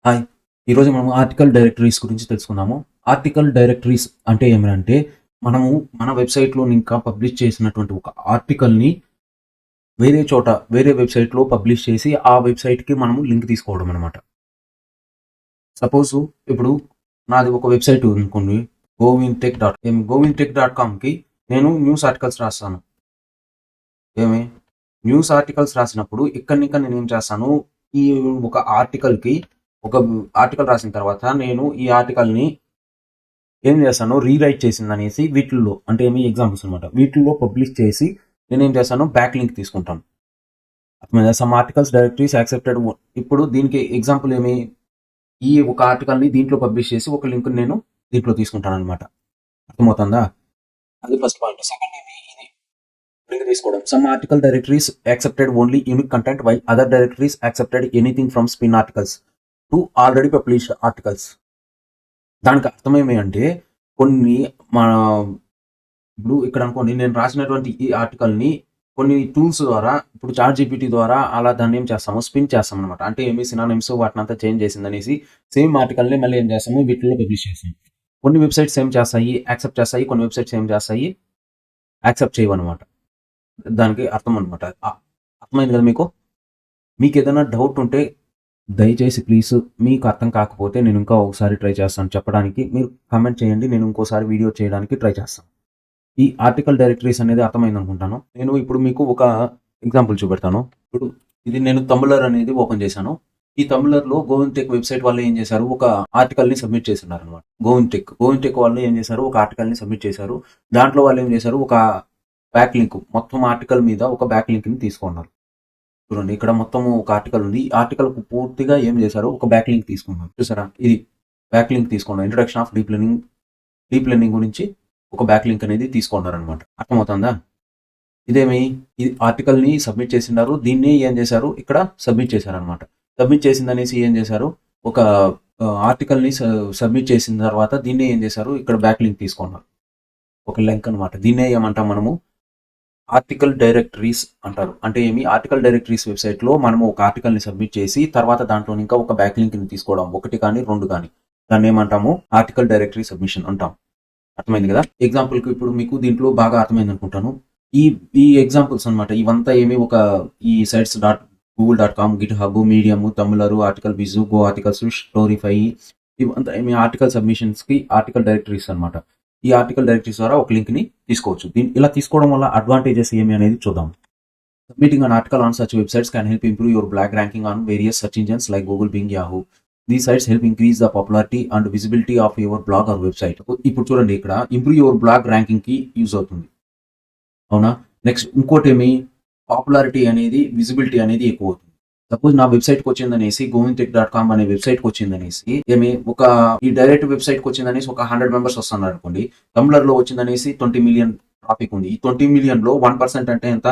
Hi! ఈరోజు మనం article directories గురించి తెలుసుకుందాము. ఆర్టికల్ డైరెక్టరీస్ అంటే ఏమిటంటే, మనము మన వెబ్‌సైట్‌లో ఇంకా పబ్లిష్ చేసినటువంటి ఒక ఆర్టికల్‌ని వేరే వెబ్‌సైట్‌లో పబ్లిష్ చేసి, ఆ వెబ్‌సైట్‌కి మనము లింక్ తీసుకోవడం అనమాట. సపోజు ఇప్పుడు నాది ఒక వెబ్‌సైట్ ఉందనుకోండి. గోవింద్ టెక్.కామ్‌కి నేను న్యూస్ ఆర్టికల్స్ రాస్తాను. ఏమి? న్యూస్ ఆర్టికల్స్ రాసినప్పుడు ఇక్కడనింకా నేనేం చేస్తాను, ఈ ఒక ఆర్టికల్‌కి ఒక ఆర్టికల్ రాసిన తర్వాత నేను ఈ ఆర్టికల్‌ని ఏం చేస్తాను రీరైట్ చేసిందనేసి వీటిల్లో అంటే ఏమి ఎగ్జాంపుల్స్ అనమాట. వీటిల్లో పబ్లిష్ చేసి నేనేం చేస్తాను బ్యాక్ లింక్ తీసుకుంటాను. అర్థమైందా? సమ్ ఆర్టికల్స్ డైరెక్టరీస్ యాక్సెప్టెడ్ ఇప్పుడు దీనికి ఎగ్జాంపుల్ ఏమి? ఈ ఒక ఆర్టికల్‌ని దీంట్లో పబ్లిష్ చేసి ఒక లింక్‌ని నేను దీంట్లో తీసుకుంటాననమాట. అర్థమవుతుందా? అది ఫస్ట్ పాయింట్. సెకండ్ ఏమి ఇది లింక్ తీసుకోవడం. Some article directories accepted only unique content while other directories accepted anything from spin articles to already published articles. దానికి అర్థం ఏమి అంటే కొన్ని మన ఇప్పుడు ఇక్కడ అనుకోండి నేను రాసినటువంటి ఈ ఆర్టికల్‌ని కొన్ని టూల్స్ ద్వారా ఇప్పుడు చాట్‌జీపీటీ ద్వారా అలా దాన్ని ఏం చేస్తాము స్పిన్ చేస్తామనమాట. అంటే ఏమి సినానిమ్స్ వాటినంతా చేంజ్ చేసిందనేసి సేమ్ ఆర్టికల్‌ని మళ్ళీ ఏం చేస్తాము వీటిల్లో పబ్లిష్ చేస్తాం. కొన్ని వెబ్‌సైట్స్ ఏం చేస్తాయి యాక్సెప్ట్ చేస్తాయి. కొన్ని వెబ్‌సైట్స్ ఏం చేస్తాయి యాక్సెప్ట్ చేయవనమాట. దానికి అర్థం అనమాట. అర్థమైంది కదా మీకు? మీకేదైనా డౌట్ ఉంటే దయచేసి ప్లీజ్ మీకు అర్థం కాకపోతే నేను ఇంకా ఒకసారి ట్రై చేస్తాను చెప్పడానికి. మీరు కామెంట్ చేయండి. నేను ఇంకోసారి వీడియో చేయడానికి ట్రై చేస్తాను. ఈ ఆర్టికల్ డైరెక్టరీస్ అనేది అర్థమైందనుకుంటాను. నేను ఇప్పుడు మీకు ఒక ఎగ్జాంపుల్ చూపెడతాను. ఇప్పుడు ఇది నేను తంబ్లర్ అనేది ఓపెన్ చేశాను. ఈ తంబ్లర్‌లో గోవింద్ టెక్ వెబ్‌సైట్ వాళ్ళు ఏం చేశారు, ఒక ఆర్టికల్‌ని సబ్మిట్ చేసున్నారనమాట. గోవింద్ టెక్ వాళ్ళు ఏం చేశారు, ఒక ఆర్టికల్‌ని సబ్మిట్ చేశారు. దాంట్లో వాళ్ళు ఏం చేశారు, ఒక బ్యాక్ లింక్ మొత్తం ఆర్టికల్ మీద ఒక బ్యాక్ లింక్‌ని తీసుకున్నారు. చూడండి ఇక్కడ మొత్తం ఒక ఆర్టికల్ ఉంది. ఈ ఆర్టికల్‌కు పూర్తిగా ఏం చేశారు, ఒక బ్యాక్ లింక్ తీసుకున్నారు. చూసారా? ఇది బ్యాక్ లింక్ తీసుకున్నారు. ఇంట్రొడక్షన్ ఆఫ్ డీప్ లెర్నింగ్ గురించి ఒక బ్యాక్ లింక్ అనేది తీసుకున్నారనమాట. అర్థమవుతుందా? ఇదేమి ఈ ఆర్టికల్‌ని సబ్మిట్ చేసిన్నారు. దీన్ని ఏం చేశారు, ఇక్కడ సబ్మిట్ చేశారనమాట. సబ్మిట్ చేసిందనేసి ఏం చేశారు, ఒక ఆర్టికల్‌ని సబ్మిట్ చేసిన తర్వాత దీన్నే ఏం చేశారు, ఇక్కడ బ్యాక్ లింక్ తీసుకున్నారు. ఒక లింక్ అనమాట. దీన్నే ఏమంటాం మనము ఆర్టికల్ డైరెక్టరీస్ అంటారు. అంటే ఏమి ఆర్టికల్ డైరెక్టరీస్ వెబ్‌సైట్‌లో మనము ఒక ఆర్టికల్‌ని సబ్మిట్ చేసి తర్వాత దాంట్లో ఇంకా ఒక బ్యాక్ లింక్‌ని తీసుకోవడం. 1 కానీ, 2 కానీ. దాన్నేమంటాము ఆర్టికల్ డైరెక్టరీ సబ్మిషన్ అంటాం. అర్థమైంది కదా! ఎగ్జాంపుల్‌కి ఇప్పుడు మీకు దీంట్లో బాగా అర్థమైందనుకుంటాను. ఈ ఈ ఎగ్జాంపుల్స్ అన్నమాట. ఇవంతా ఏమి ఒక ఈ sites Google dot com, GitHub, Medium, Tumblr, article biz, go articles, Storify ఇవంతా ఏమి ఆర్టికల్ సబ్మిషన్స్‌కి ఆర్టికల్ డైరెక్టరీస్ అన్నమాట. ఈ ఆర్టికల్ డైరెక్టరీస్ ద్వారా ఒక లింక్‌ని తీసుకోవచ్చు. ఇలా తీసుకోవడం వల్ల అడ్వాంటేజెస్ ఏమి అనేది చూద్దాం. Submitting an article on such websites can help improve your blog ranking on various search engines like Google, Bing, Yahoo. These sites help increase the popularity and visibility of your blog or website. ఇప్పుడు చూడండి ఇక్కడ improve your blog ranking కి use అవుతుంది. అవునా? Next ఇంకోటేమి popularity అనేది visibility అనేది ఎక్కువ అవుతుంది. సపోజ్ నా వెబ్‌సైట్‌కి వచ్చిందనేసి govintek.com అనే వెబ్‌సైట్‌కి వచ్చిందనేసి ఈ డైరెక్ట్ వెబ్‌సైట్‌కి వచ్చిందనేసి ఒక 100 మెంబర్స్ వస్తున్నారనుకోండి. తంబ్లర్‌లో వచ్చిందనేసి 20,000,000 ట్రాఫిక్ ఉంది. ఈ 20,000,000లో 1% అంటే ఎంత?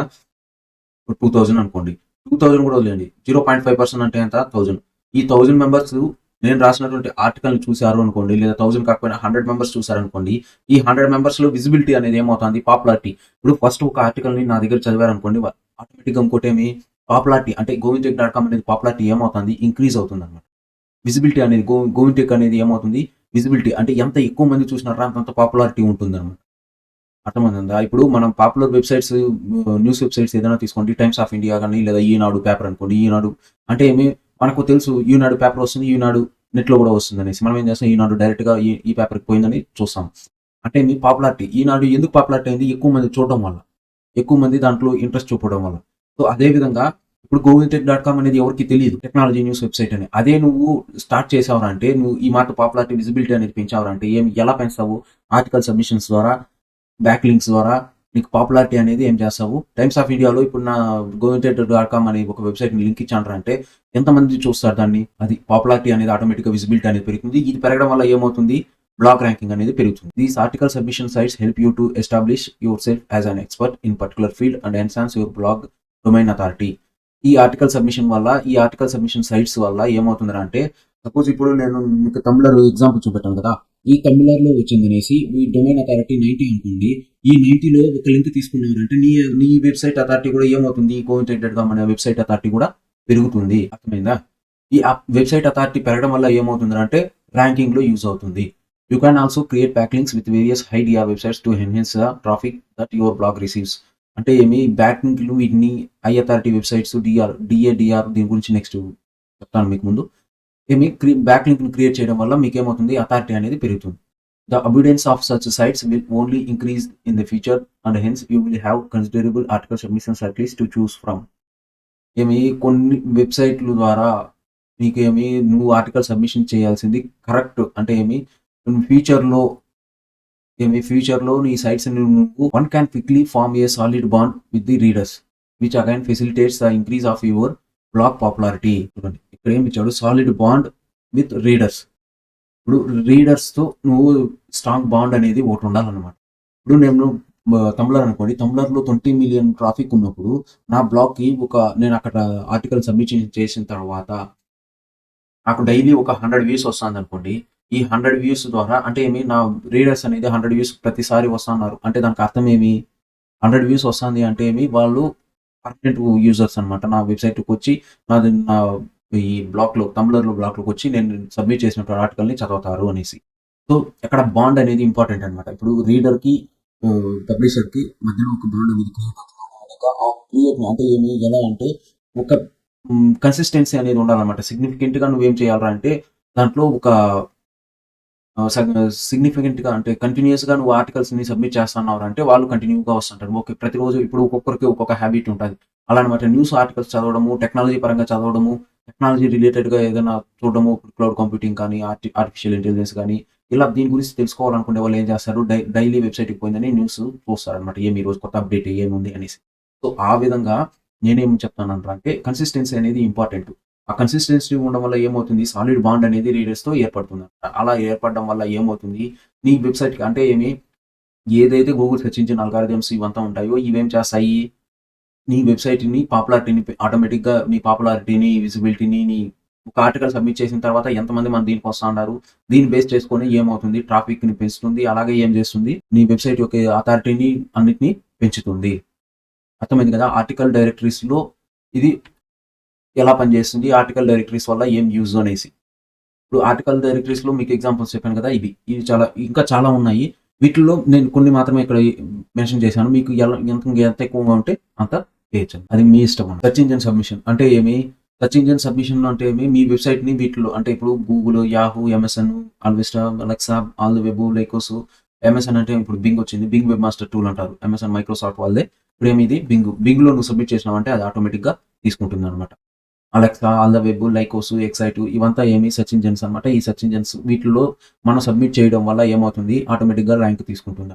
2000 అనుకోండి. 2000 కూడా వదిలేయండి. 0.5% అంటే ఎంత? 1000. ఈ 1000 మెంబర్స్ నేను రాసినటువంటి ఆర్టికల్‌ని చూసారు అనుకోండి. లేదా 1000 కాకపోయినా 100 మెంబర్స్ చూసారనుకోండి. ఈ 100 మెంబర్స్‌లో విజిబిలిటీ అనేది ఏమవుతుంది? పాపులారిటీ. ఇప్పుడు ఫస్ట్ ఒక ఆర్టికల్‌ని నా దగ్గర చదివారనుకోండి. ఆటోమేటిక్‌గా ఇంకోటేమి పాపులారిటీ అంటే govintek.com అనేది పాపులారిటీ ఏమవుతుంది? ఇంక్రీజ్ అవుతుందన్నమాట. విజిబిలిటీ అనేది గోవింటెక్ అనేది ఏమవుతుంది? విజిబిలిటీ అంటే ఎంత ఎక్కువ మంది చూసినారా అంతంత పాపులారిటీ ఉంటుందన్నమాట. అర్థమవుతుందా? ఇప్పుడు మనం పాపులర్ వెబ్‌సైట్స్ న్యూస్ వెబ్‌సైట్స్ ఏదైనా తీసుకోండి. 'టైమ్స్ ఆఫ్ ఇండియా' గాని లేదా 'ఈనాడు' పేపర్ అనుకోండి. అంటే మనకు తెలుసు 'ఈనాడు' పేపర్ వస్తుంది. 'ఈనాడు' నెట్‌లో కూడా వస్తుందనేసి. మనం ఏం చేస్తాం 'ఈనాడు' డైరెక్ట్‌గా ఈ పేపర్‌కి పోయిందని చూస్తాం. అంటే పాపులారిటీ. 'ఈనాడు' ఎందుకు పాపులారిటీ అయింది? ఎక్కువ మంది చూడడం వల్ల. ఎక్కువ మంది దాంట్లో ఇంట్రెస్ట్ చూపడం వల్ల. సో, అదే విధంగా ఇప్పుడు govintek.com అనేది ఎవరికీ తెలీదు. టెక్నాలజీ న్యూస్ వెబ్‌సైట్ అని. అదే నువ్వు స్టార్ట్ చేసావురా అంటే నువ్వు ఈ మాట పాపులారిటీ, విజిబిలిటీ అనేది పెంచావురా అంటే ఎలా పెంచుతావు? ఆర్టికల్ సబ్మిషన్స్ ద్వారా బ్యాక్ లింక్స్ ద్వారా నీకు పాపులారిటీ అనేది ఏం చేస్తావు? 'టైమ్స్ ఆఫ్ ఇండియాలో' ఇప్పుడు నా govintek.com అనే ఒక వెబ్‌సైట్‌ని లింక్ ఇచ్చానురా అంటే ఎంతమంది చూస్తారు దాన్ని? అది పాపులారిటీ అనేది ఆటోమేటిక్‌గా విజిబిలిటీ అనేది పెరుగుతుంది. ఇది పెరగడం వల్ల ఏమవుతుంది? బ్లాగ్ ర్యాంకింగ్ అనేది పెరుగుతుంది. These article submission sites help you to establish yourself as an expert in particular field and enhance your blog domain authority. ఈ ఆర్టికల్ సబ్మిషన్ సైట్స్ వల్ల ఏమవుతుందిరా అంటే సపోజ్ ఇప్పుడు నేను మీకు తంబ్లర్ ఎగ్జాంపుల్ చూపెట్టాను కదా! ఈ తంబ్లర్‌లో వచ్చిందనేసి మీ డొమైన్ అథారిటీ 90 అనుకోండి. ఈ 90లో ఒక లింక్ తీసుకున్నారంటే నీ వెబ్‌సైట్ అథారిటీ కూడా ఏమవుతుంది? govintek.com అనే వెబ్‌సైట్ అథారిటీ కూడా పెరుగుతుంది. అర్థమైందా? ఈ వెబ్సైట్ అథారిటీ పెరగడం వల్ల ఏమవుతుందంటే ర్యాంకింగ్లో యూజ్ అవుతుంది. You can also create backlinks with various high DR websites to enhance the traffic that your blog receives. అంటే ఏమి బ్యాక్లింక్లు వీటిని హై అథారిటీ వెబ్సైట్స్ డిఆర్ దీని గురించి నెక్స్ట్ చెప్తాను మీకు ముందు. ఏమి బ్యాక్లింక్ని క్రియేట్ చేయడం వల్ల మీకు ఏమవుతుంది అథారిటీ అనేది పెరుగుతుంది. The abundance of such sites will only increase in the future and hence you will have considerable article submissions at least to choose from. ఏమి కొన్ని వెబ్సైట్ల ద్వారా నీకు ఏమి నువ్వు ఆర్టికల్ సబ్మిషన్ చేయాల్సింది కరెక్ట్ అంటే ఏమి ఫ్యూచర్లో నీ సైట్స్ నువ్వు one can quickly form a solid bond with the readers which again facilitates the increase of your blog popularity. చూడండి ఇక్కడ ఏమి ఇచ్చాడు, సాలిడ్ బాండ్ విత్ రీడర్స్. ఇప్పుడు రీడర్స్తో నువ్వు స్ట్రాంగ్ బాండ్ అనేది ఒకటి ఉండాలన్నమాట. ఇప్పుడు నేను తంబ్లర్ అనుకోండి, తంబ్లర్లో 20 మిలియన్ ట్రాఫిక్ ఉన్నప్పుడు నా బ్లాగ్కి నేను అక్కడ ఆర్టికల్ సబ్మిషన్ చేసిన తర్వాత నాకు డైలీ ఒక 100 వ్యూస్ వస్తుంది అనుకోండి. ఈ 100 వ్యూస్ ద్వారా అంటే ఏమి నా రీడర్స్ అనేది 100 వ్యూస్ ప్రతిసారి వస్తున్నారు అంటే దానికి అర్థం ఏమి, 100 వ్యూస్ వస్తుంది అంటే ఏమి వాళ్ళు పర్మనెంట్ యూజర్స్ అనమాట. నా వెబ్సైట్కి వచ్చి నా ఈ తంబ్లర్లో బ్లాక్లోకి వచ్చి నేను సబ్మిట్ చేసిన ఆర్టికల్ని చదువుతారు అనేసి. సో అక్కడ బాండ్ అనేది ఇంపార్టెంట్ అనమాట. ఇప్పుడు రీడర్కి పబ్లిషర్కి మధ్యలో ఒక బాండ్ అనేది క్రియేట్ అంటే ఏమి ఎలా అంటే ఒక కన్సిస్టెన్సీ అనేది ఉండాలన్నమాట. సిగ్నిఫికెంట్గా నువ్వేం చేయాలరా అంటే దాంట్లో ఒక సిగ్నిఫికెంట్గా అంటే కంటిన్యూస్గా నువ్వు ఆర్టికల్స్ని సబ్మిట్ చేస్తున్నావు అంటే వాళ్ళు కంటిన్యూగా వస్తుంటారు. ఓకే, ప్రతిరోజు ఇప్పుడు ఒక్కొక్కరికి ఒక్కొక్క హ్యాబిట్ ఉంటుంది. అలా అనమాట. న్యూస్ ఆర్టికల్స్ చదవడము, టెక్నాలజీ పరంగా చదవడము, టెక్నాలజీ రిలేటెడ్గా ఏదైనా చూడడము, క్లౌడ్ కంప్యూటింగ్ కానీ ఆర్టిఫిషియల్ ఇంటెలిజెన్స్ కానీ ఇలా దీని గురించి తెలుసుకోవాలనుకునే వాళ్ళు ఏం చేస్తారు, డైలీ వెబ్సైట్కి పోయిందని న్యూస్ చూస్తారనమాట. ఏమి ఈరోజు కొత్త అప్డేట్ ఏముంది అనేసి. సో ఆ విధంగా నేనేం చెప్తాను అంటే కన్సిస్టెన్సీ అనేది ఇంపార్టెంట్. ఆ కన్సిస్టెన్సీ ఉండడం వల్ల ఏమవుతుంది, సాలిడ్ బాండ్ అనేది రీడర్స్తో ఏర్పడుతుంది. అలా ఏర్పడడం వల్ల ఏమవుతుంది, నీ వెబ్సైట్కి అంటే ఏదైతే గూగుల్ సెర్చ్ ఇంజిన్ అల్గారిథమ్స్ ఇవంతా ఉంటాయో ఇవేం చేస్తాయి, నీ వెబ్సైట్ని పాపులారిటీని ఆటోమేటిక్గా నీ పాపులారిటీని విజిబిలిటీని నీ ఒక ఆర్టికల్ సబ్మిట్ చేసిన తర్వాత ఎంతమంది మన దీనికి వస్తూ ఉన్నారు దీన్ని బేస్ చేసుకొని ఏమవుతుంది ట్రాఫిక్ని పెంచుతుంది. అలాగే ఏం చేస్తుంది, నీ వెబ్సైట్ యొక్క అథారిటీని అన్నిటిని పెంచుతుంది. అర్థమైంది కదా. ఆర్టికల్ డైరెక్టరీస్లో ఇది ఎలా పనిచేస్తుంది, ఆర్టికల్ డైరెక్టరీస్ వల్ల ఏం యూజ్ అనేసి. ఇప్పుడు ఆర్టికల్ డైరెక్టరీస్లో మీకు ఎగ్జాంపుల్స్ చెప్పాను కదా, ఇవి ఇంకా చాలా ఉన్నాయి. వీటిల్లో నేను కొన్ని మాత్రమే ఇక్కడ మెన్షన్ చేశాను. మీకు ఎంత ఎక్కువగా ఉంటే అంత చేయొచ్చు, అది మీ ఇష్టం. సెర్చ్ ఇంజిన్ సబ్మిషన్ అంటే సెర్చ్ ఇంజిన్ సబ్మిషన్ అంటే మీ వెబ్సైట్ని వీటిలో అంటే ఇప్పుడు Google, Yahoo, MSN, AltaVista, Alexa, all the web, Lycos. MSN అంటే ఇప్పుడు బింగ్ వచ్చింది, బింగ్ వెబ్ మాస్టర్ టూల్ అంటారు. ఎంఎస్ఎన్ మైక్రోసాఫ్ట్ వాళ్ళదే. ఇప్పుడు ఇది బింగ్లో నువ్వు సబ్మిట్ చేసినావంటే అది ఆటోమేటిక్గా తీసుకుంటుంది అనమాట. Alexa, all the web, Lycos, excite ఇవంతా సెర్చ్ ఇంజిన్స్ అనమాట. ఈ సెర్చ్ ఇంజిన్స్ వీటిలో మనం సబ్మిట్ చేయడం వల్ల ఏమవుతుంది, ఆటోమేటిక్గా ర్యాంక్ తీసుకుంటుంది.